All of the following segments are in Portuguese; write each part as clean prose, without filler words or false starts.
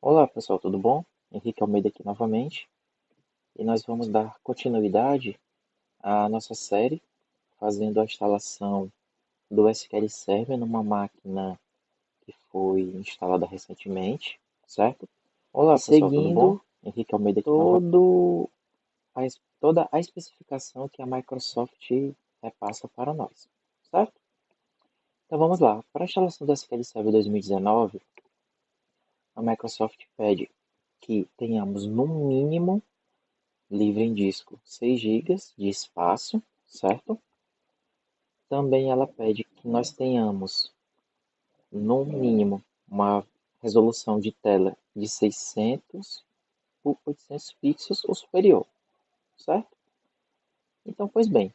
Olá pessoal, tudo bom? Henrique Almeida aqui novamente e nós vamos dar continuidade à nossa série fazendo a instalação do SQL Server numa máquina que foi instalada recentemente, certo? Olá E pessoal, tudo bom? seguindo Henrique Almeida aqui novamente. toda a especificação que a Microsoft repassa para nós, certo? Então vamos lá. Para a instalação do SQL Server 2019, a Microsoft pede que tenhamos no mínimo livre em disco 6 gigas de espaço, certo? Também ela pede que nós tenhamos, no mínimo, uma resolução de tela de 600 por 800 pixels ou superior, certo? Então, pois bem,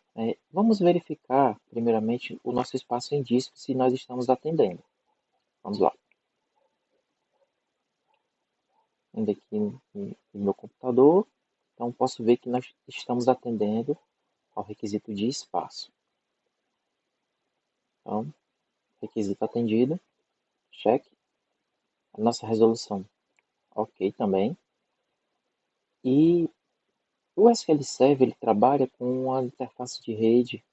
vamos verificar, primeiramente, o nosso espaço em disco, se nós estamos atendendo. Vamos lá. Indo aqui no meu computador, então posso ver que nós estamos atendendo ao requisito de espaço. Então, requisito atendido, check. A nossa resolução, ok também. E o SQL Server ele trabalha com uma interface de rede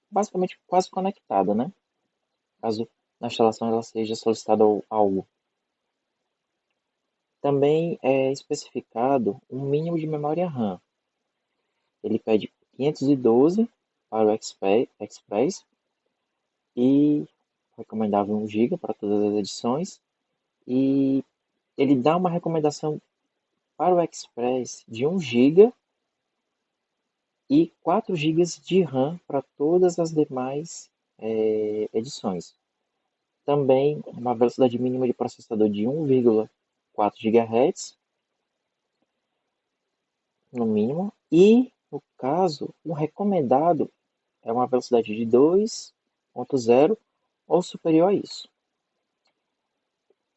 basicamente quase conectada, né? Caso na instalação ela seja solicitada algo. Também é especificado um mínimo de memória RAM. Ele pede 512 para o Express e recomendável 1 GB para todas as edições. E ele dá uma recomendação para o Express de 1 GB e 4 gigas de RAM para todas as demais edições. Também uma velocidade mínima de processador de 1,4 GHz, no mínimo, e, no caso, o recomendado é uma velocidade de 2.0 ou superior a isso.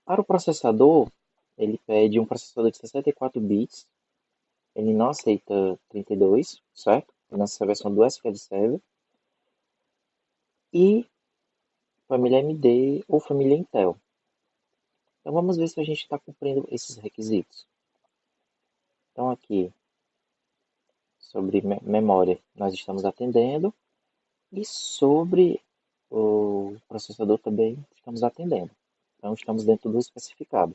Para o processador, ele pede um processador de 64 bits, ele não aceita 32, certo? Nessa versão do SQL Server. E família AMD ou família Intel. Então vamos ver se a gente está cumprindo esses requisitos. Então aqui, sobre memória, nós estamos atendendo. E sobre o processador também estamos atendendo. Então estamos dentro do especificado.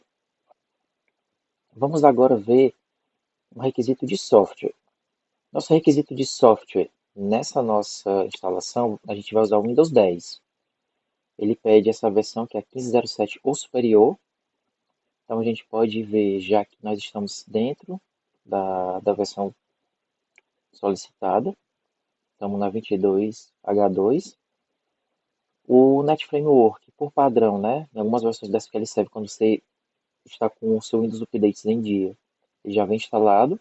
Vamos agora ver um requisito de software. Nosso requisito de software nessa nossa instalação, a gente vai usar o Windows 10. Ele pede essa versão que é 15.07 ou superior. Então a gente pode ver já que nós estamos dentro da versão solicitada. Estamos na 22H2. O Net Framework, por padrão, né? Em algumas versões da SQL Server, quando você está com o seu Windows Updates em dia, ele já vem instalado.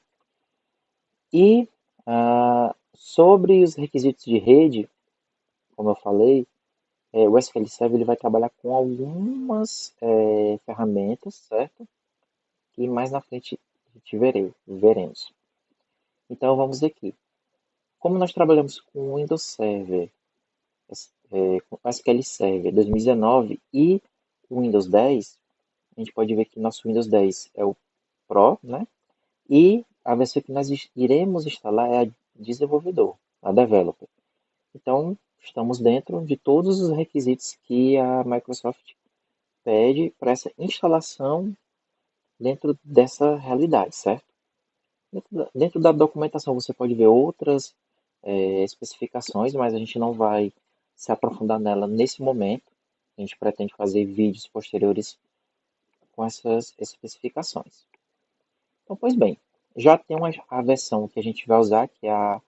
E sobre os requisitos de rede, como eu falei, o SQL Server ele vai trabalhar com algumas ferramentas, certo? Que mais na frente a gente veremos. Então vamos aqui. Como nós trabalhamos com o Windows Server, com o SQL Server 2019 e o Windows 10, a gente pode ver que nosso Windows 10 é o Pro, né? E a versão que nós iremos instalar é a desenvolvedor, a developer. Então, estamos dentro de todos os requisitos que a Microsoft pede para essa instalação dentro dessa realidade, certo? Dentro da documentação você pode ver outras especificações, mas a gente não vai se aprofundar nela nesse momento. A gente pretende fazer vídeos posteriores com essas especificações. Então, pois bem, já tem a versão que a gente vai usar, que é a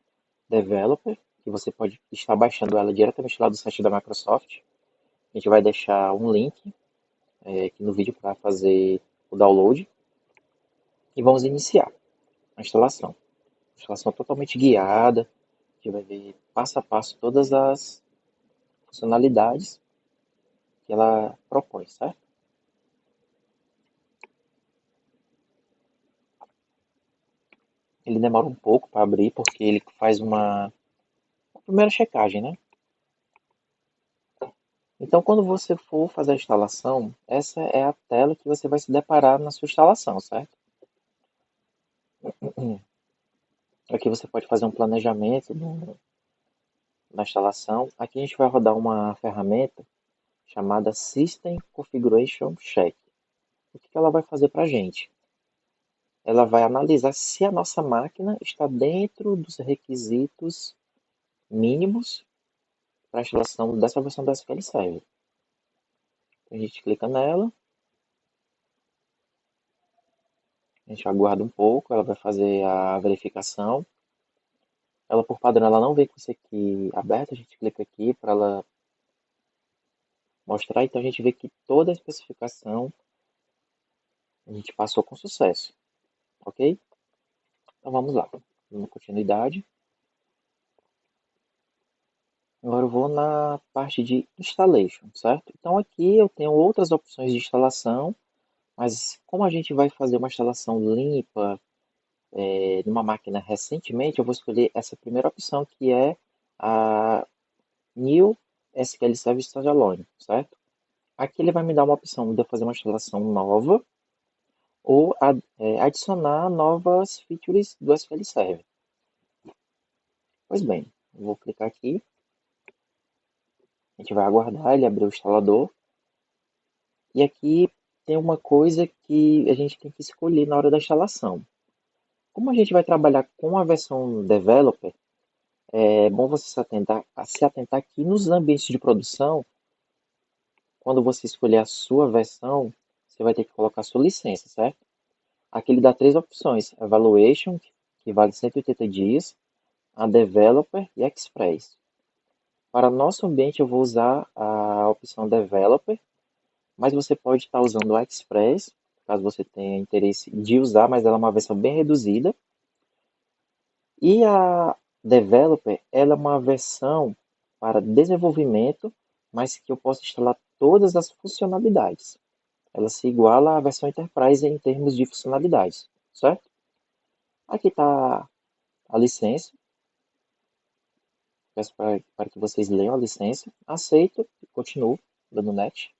Developer, que você pode estar baixando ela diretamente lá do site da Microsoft. A gente vai deixar um link aqui no vídeo para fazer o download. E vamos iniciar a instalação. Instalação totalmente guiada. A gente vai ver passo a passo todas as funcionalidades que ela propõe, certo? Ele demora um pouco para abrir, porque ele faz uma primeira checagem, né? Então, quando você for fazer a instalação, essa é a tela que você vai se deparar na sua instalação, certo? Aqui você pode fazer um planejamento na instalação. Aqui a gente vai rodar uma ferramenta chamada System Configuration Check. O que ela vai fazer para a gente? Ela vai analisar se a nossa máquina está dentro dos requisitos mínimos para a instalação dessa versão do SQL Server. A gente clica nela, a gente aguarda um pouco, ela vai fazer a verificação. Ela, por padrão, ela não vem com isso aqui aberto, a gente clica aqui para ela mostrar, então a gente vê que toda a especificação a gente passou com sucesso, ok? Então vamos lá, dando continuidade. Agora eu vou na parte de installation, certo? Então aqui eu tenho outras opções de instalação, mas como a gente vai fazer uma instalação limpa numa máquina recentemente, eu vou escolher essa primeira opção que é a New SQL Server Standalone, certo? Aqui ele vai me dar uma opção de eu fazer uma instalação nova ou adicionar novas features do SQL Server. Pois bem, eu vou clicar aqui, a gente vai aguardar ele abrir o instalador. E aqui tem uma coisa que a gente tem que escolher na hora da instalação. Como a gente vai trabalhar com a versão developer, é bom você se atentar que nos ambientes de produção, quando você escolher a sua versão, você vai ter que colocar a sua licença, certo? Aqui ele dá três opções: Evaluation, que vale 180 dias, a Developer e Express. Para nosso ambiente eu vou usar a opção Developer, mas você pode estar usando o Express, caso você tenha interesse de usar, mas ela é uma versão bem reduzida. E a Developer, ela é uma versão para desenvolvimento, mas que eu posso instalar todas as funcionalidades. Ela se iguala à versão Enterprise em termos de funcionalidades, certo? Aqui está a licença. Peço para que vocês leiam a licença. Aceito e continuo dando net.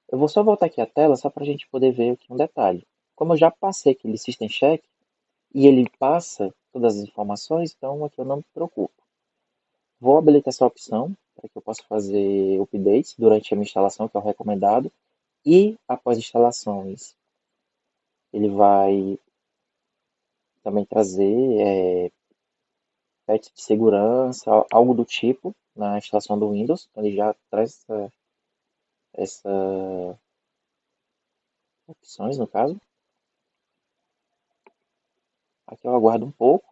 Eu vou só voltar aqui a tela só para a gente poder ver aqui um detalhe. Como eu já passei aquele System Check e ele passa todas as informações, então aqui eu não me preocupo. Vou habilitar essa opção para que eu possa fazer updates durante a minha instalação, que é o recomendado, e após instalações ele vai também trazer patch de segurança, algo do tipo, na instalação do Windows. Então ele já traz essa opções no caso. Aqui eu aguardo um pouco.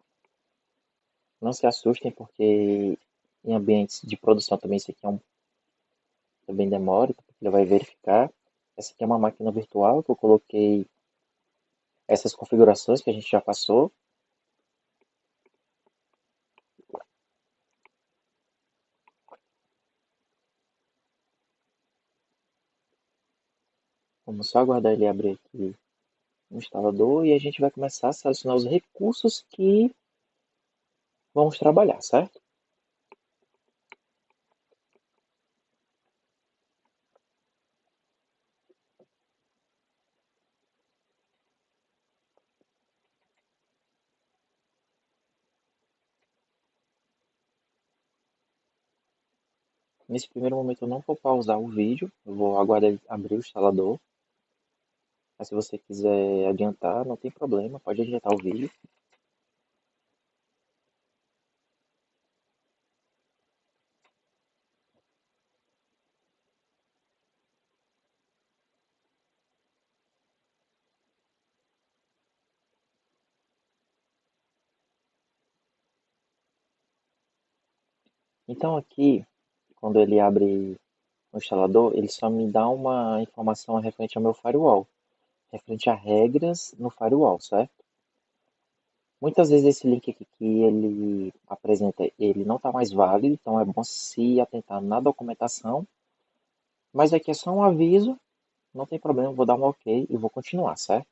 Não se assustem porque em ambientes de produção também isso aqui também demora, porque ele vai verificar. Essa aqui é uma máquina virtual que eu coloquei essas configurações que a gente já passou. Vamos só aguardar ele abrir aqui no instalador e a gente vai começar a selecionar os recursos que vamos trabalhar, certo? Nesse primeiro momento eu não vou pausar o vídeo, eu vou aguardar ele abrir o instalador. Mas se você quiser adiantar, não tem problema, pode adiantar o vídeo. Então aqui, quando ele abre o instalador, ele só me dá uma informação referente ao meu firewall, referente a regras no firewall, certo? Muitas vezes esse link aqui que ele apresenta, ele não está mais válido, então é bom se atentar na documentação. Mas aqui é só um aviso, não tem problema, vou dar um ok e vou continuar, certo?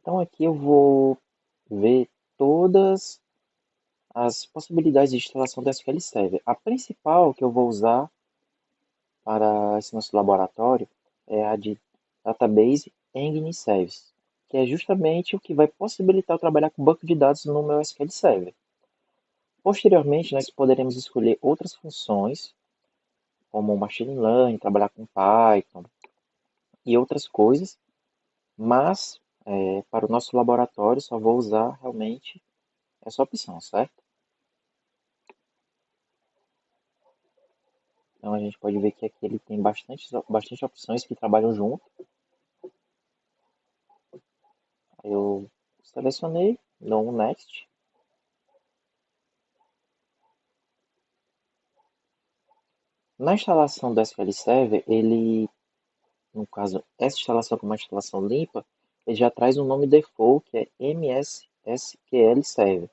Então aqui eu vou ver todas as possibilidades de instalação do SQL Server. A principal que eu vou usar para esse nosso laboratório é a de Database Engine Service, que é justamente o que vai possibilitar eu trabalhar com banco de dados no meu SQL Server. Posteriormente, nós poderemos escolher outras funções, como Machine Learning, trabalhar com Python e outras coisas, mas para o nosso laboratório só vou usar realmente essa opção, certo? Então a gente pode ver que aqui ele tem bastante opções que trabalham junto. Eu selecionei, dou um Next. Na instalação do SQL Server, ele, no caso, essa instalação como uma instalação limpa, ele já traz um nome default que é MS SQL Server.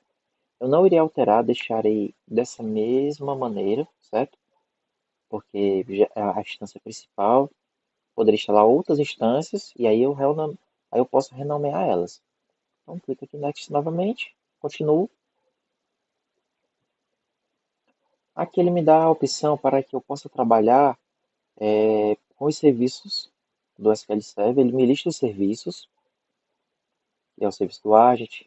Eu não irei alterar, deixarei dessa mesma maneira, certo? Porque a instância principal poderia instalar outras instâncias e aí eu posso renomear elas. Então, clico aqui em Next novamente, continuo. Aqui ele me dá a opção para que eu possa trabalhar com os serviços do SQL Server. Ele me lista os serviços, que é o serviço do Agent.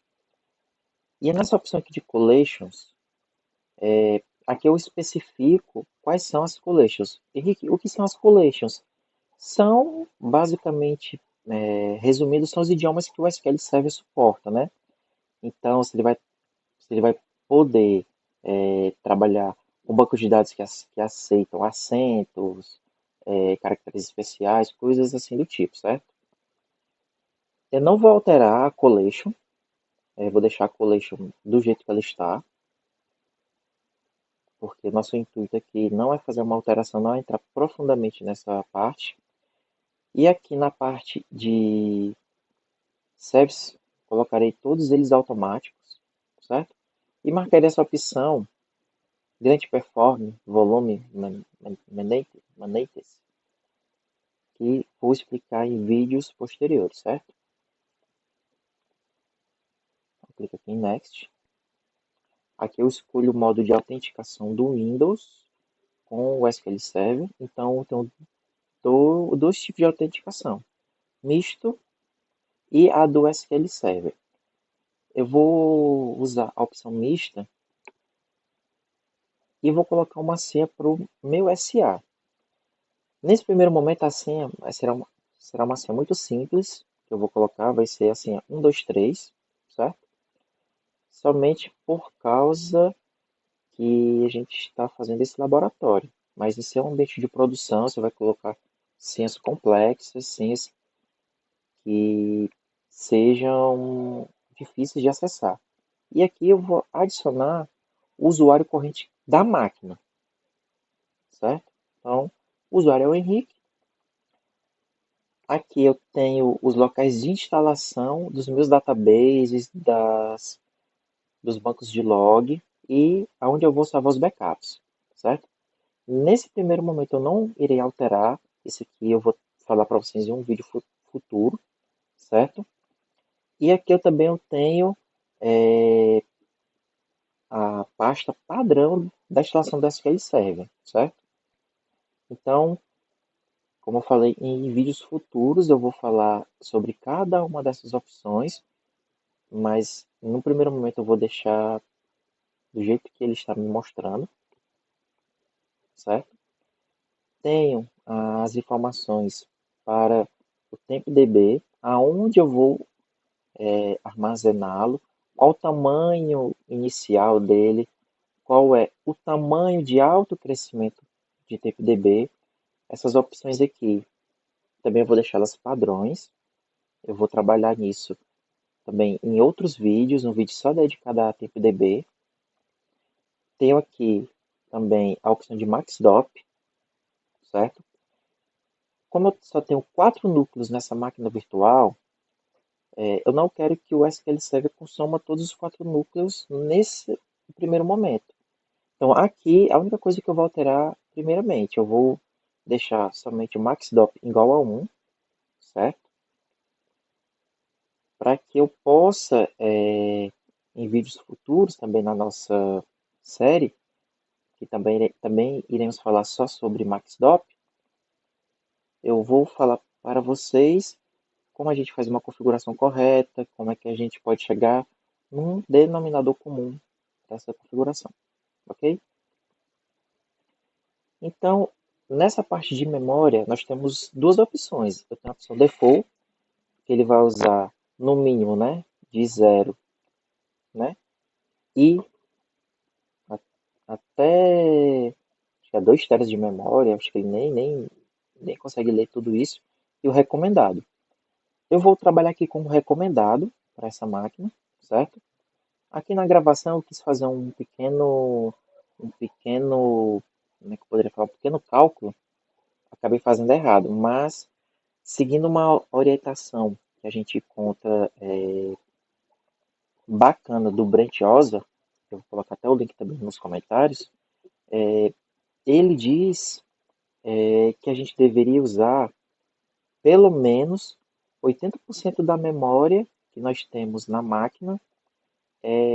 E nessa opção aqui de Collections, aqui eu especifico quais são as collections. Henrique, o que são as collections? São, basicamente, resumindo, são os idiomas que o SQL Server suporta, né? Então, se ele vai poder trabalhar com bancos de dados que aceitam acentos, caracteres especiais, coisas assim do tipo, certo? Eu não vou alterar a collection, vou deixar a collection do jeito que ela está, porque nosso intuito aqui não é fazer uma alteração, não é entrar profundamente nessa parte. E aqui na parte de service, colocarei todos eles automáticos, certo? E marcarei essa opção Grande Perform Volume Manates, que vou explicar em vídeos posteriores, certo? Então, clico aqui em Next. Aqui eu escolho o modo de autenticação do Windows com o SQL Server. Então, eu tenho dois tipos de autenticação, misto e a do SQL Server. Eu vou usar a opção mista e vou colocar uma senha para o meu SA. Nesse primeiro momento, a senha será uma senha muito simples, que eu vou colocar, vai ser a senha 123, certo? Somente por causa que a gente está fazendo esse laboratório. Mas esse é um ambiente de produção, você vai colocar senhas complexas, senhas que sejam difíceis de acessar. E aqui eu vou adicionar o usuário corrente da máquina, certo? Então, o usuário é o Henrique. Aqui eu tenho os locais de instalação dos meus databases, dos bancos de log e aonde eu vou salvar os backups, certo? Nesse primeiro momento eu não irei alterar, isso aqui eu vou falar para vocês em um vídeo futuro, certo? E aqui eu também tenho a pasta padrão da instalação do SQL Server, certo? Então, como eu falei em vídeos futuros, eu vou falar sobre cada uma dessas opções, mas no primeiro momento eu vou deixar do jeito que ele está me mostrando, certo? Tenho as informações para o TempDB, aonde eu vou armazená-lo, qual o tamanho inicial dele, qual é o tamanho de alto crescimento de TempDB. Essas opções aqui também eu vou deixá-las padrões. Eu vou trabalhar nisso também em outros vídeos, um vídeo só dedicado a TempDB. Tenho aqui também a opção de MaxDop, certo? Como eu só tenho 4 núcleos nessa máquina virtual, eu não quero que o SQL Server consuma todos os 4 núcleos nesse primeiro momento. Então aqui, a única coisa que eu vou alterar, primeiramente, eu vou deixar somente o MaxDop igual a 1, certo? para que eu possa, em vídeos futuros, também na nossa série, que também iremos falar só sobre MaxDop, eu vou falar para vocês como a gente faz uma configuração correta, como é que a gente pode chegar num denominador comum dessa configuração, ok? Então, nessa parte de memória, nós temos duas opções. Eu tenho a opção default, que ele vai usar no mínimo, né, de 0, né, e até acho que é 2 teras de memória, acho que ele nem consegue ler tudo isso, e o recomendado. Eu vou trabalhar aqui com o recomendado para essa máquina, certo? Aqui na gravação eu quis fazer um pequeno, como é que eu poderia falar, um pequeno cálculo, acabei fazendo errado, mas seguindo uma orientação que a gente encontra bacana do Brent Oza, eu vou colocar até o link também nos comentários, ele diz que a gente deveria usar pelo menos 80% da memória que nós temos na máquina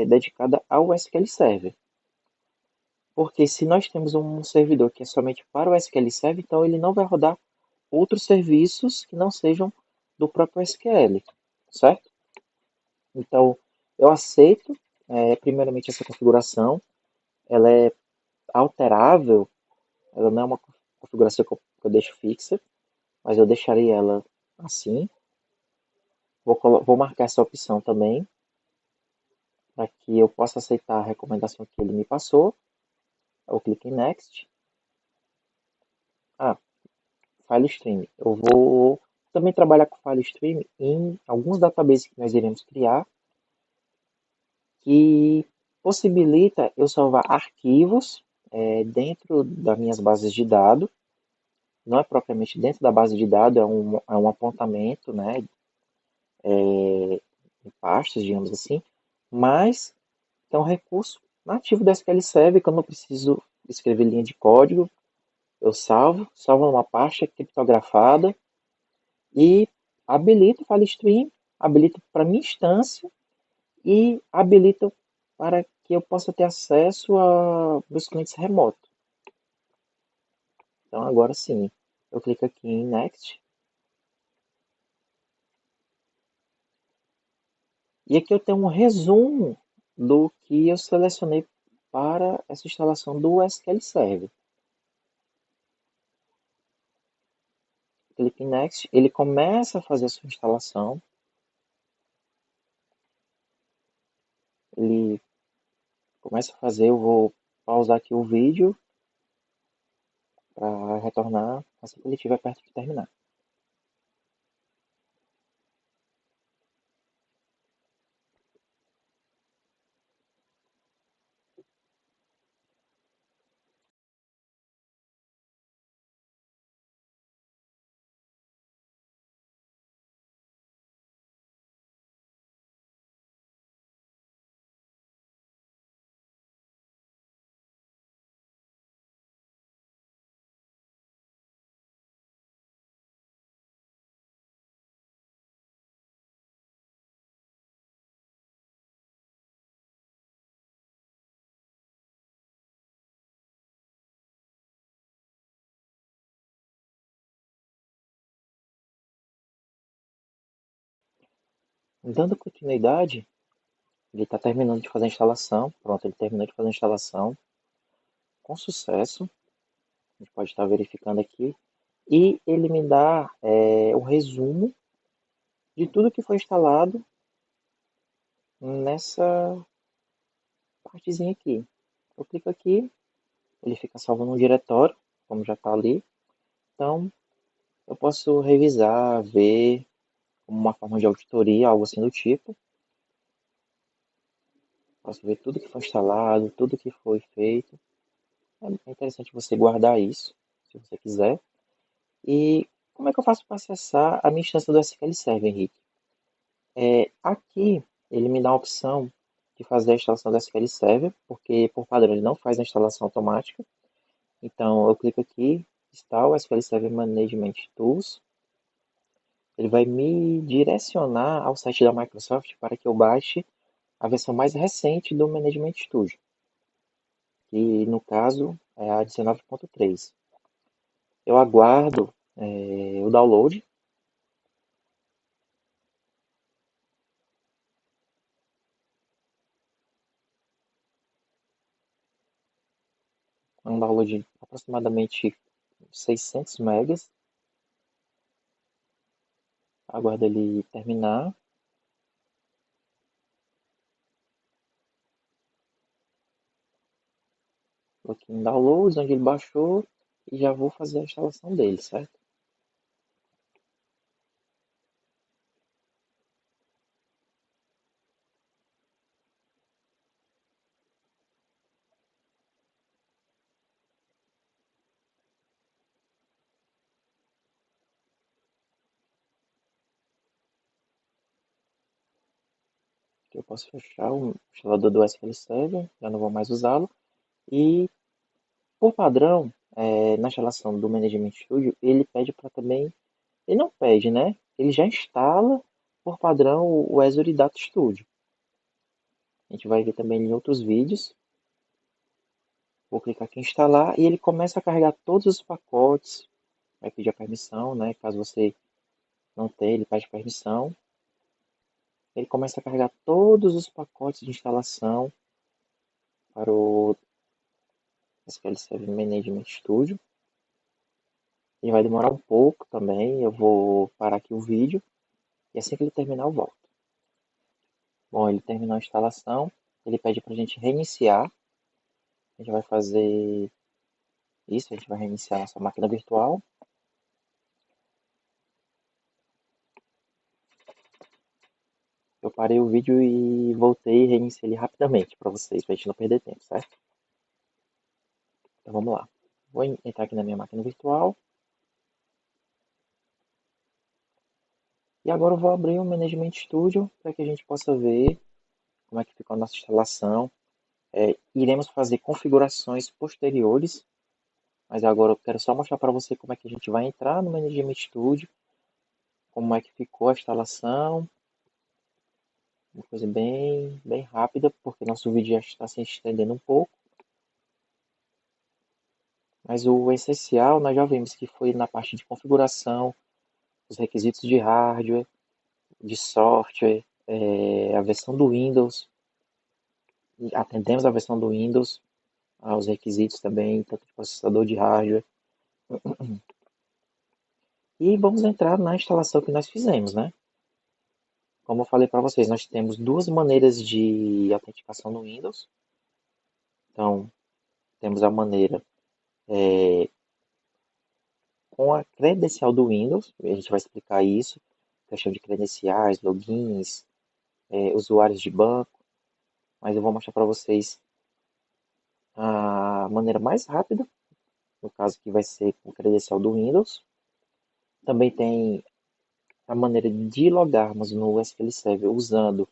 dedicada ao SQL Server. Porque se nós temos um servidor que é somente para o SQL Server, então ele não vai rodar outros serviços que não sejam do próprio SQL, certo? Então, eu aceito, primeiramente, essa configuração. Ela é alterável, ela não é uma configuração que eu deixo fixa, mas eu deixarei ela assim. Vou marcar essa opção também, para que eu possa aceitar a recomendação que ele me passou. Eu clico em Next. Ah, File Stream. Eu vou também trabalhar com File Stream em alguns databases que nós iremos criar, que possibilita eu salvar arquivos dentro das minhas bases de dados. Não é propriamente dentro da base de dados, é um apontamento, né, em pastas, digamos assim, mas é um recurso nativo da SQL Server que eu não preciso escrever linha de código. Eu salvo numa pasta criptografada e habilito o file stream, habilito para minha instância e habilito para que eu possa ter acesso a meus clientes remotos. Então agora sim, eu clico aqui em Next e aqui eu tenho um resumo do que eu selecionei para essa instalação do SQL Server. Clique em Next, ele começa a fazer a sua instalação. Ele começa a fazer, eu vou pausar aqui o vídeo para retornar assim que ele estiver perto de terminar. Dando continuidade, ele está terminando de fazer a instalação. Pronto, ele terminou de fazer a instalação com sucesso. A gente pode estar verificando aqui. E ele me dá um resumo de tudo que foi instalado nessa partezinha aqui. Eu clico aqui, ele fica salvo num diretório, como já está ali. Então, eu posso revisar, ver, como uma forma de auditoria, algo assim do tipo. Posso ver tudo que foi instalado, tudo que foi feito. É interessante você guardar isso, se você quiser. E como é que eu faço para acessar a minha instância do SQL Server, Henrique? Aqui ele me dá a opção de fazer a instalação do SQL Server, porque por padrão ele não faz a instalação automática. Então eu clico aqui, install SQL Server Management Tools. ele vai me direcionar ao site da Microsoft para que eu baixe a versão mais recente do Management Studio, que no caso é a 19.3. Eu aguardo o download. É um download de aproximadamente 600 megas. Aguardo ele terminar. Vou aqui em Downloads, onde ele baixou, e já vou fazer a instalação dele, certo? Eu posso fechar o instalador do SQL Server, já não vou mais usá-lo. E, por padrão, na instalação do Management Studio, ele pede para também. Ele não pede, né? Ele já instala, por padrão, o Azure Data Studio. A gente vai ver também em outros vídeos. Vou clicar aqui em instalar e ele começa a carregar todos os pacotes. Vai pedir a permissão, né? Caso você não tenha, ele pede permissão. Ele começa a carregar todos os pacotes de instalação para o SQL Server Management Studio. E vai demorar um pouco também. Eu vou parar aqui o vídeo e assim que ele terminar eu volto. Bom, ele terminou a instalação. Ele pede para a gente reiniciar. A gente vai fazer isso, a gente vai reiniciar nossa máquina virtual. Eu parei o vídeo e voltei e reiniciei ele rapidamente para vocês, para a gente não perder tempo, certo? Então vamos lá. Vou entrar aqui na minha máquina virtual. E agora eu vou abrir o Management Studio para que a gente possa ver como é que ficou a nossa instalação. Iremos fazer configurações posteriores, mas agora eu quero só mostrar para você como é que a gente vai entrar no Management Studio, como é que ficou a instalação. Uma coisa bem rápida, porque nosso vídeo já está se estendendo um pouco. Mas o essencial nós já vimos que foi na parte de configuração, os requisitos de hardware, de software, a versão do Windows. Atendemos a versão do Windows, aos requisitos também, tanto de processador de hardware. E vamos entrar na instalação que nós fizemos, né? Como eu falei para vocês, nós temos duas maneiras de autenticação no Windows. Então, temos a maneira com a credencial do Windows, a gente vai explicar isso, questão de credenciais, logins, usuários de banco, mas eu vou mostrar para vocês a maneira mais rápida, no caso que vai ser com credencial do Windows. Também tem a maneira de logarmos no SQL Server usando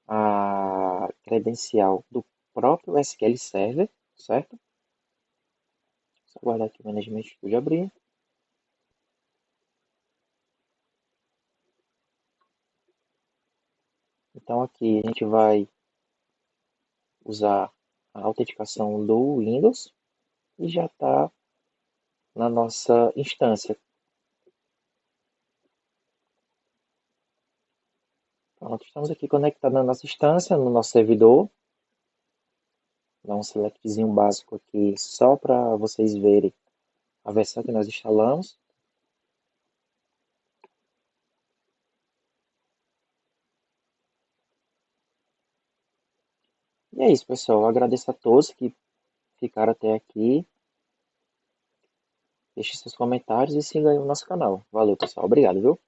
a credencial do próprio SQL Server, certo? Só guardar aqui o Management Studio abrir. Então aqui a gente vai usar a autenticação do Windows e já está na nossa instância. Pronto, estamos aqui conectados na nossa instância, no nosso servidor. Dá um selectzinho básico aqui só para vocês verem a versão que nós instalamos. E é isso, pessoal. Eu agradeço a todos que ficaram até aqui. Deixe seus comentários e siga aí o nosso canal. Valeu, pessoal. Obrigado, viu?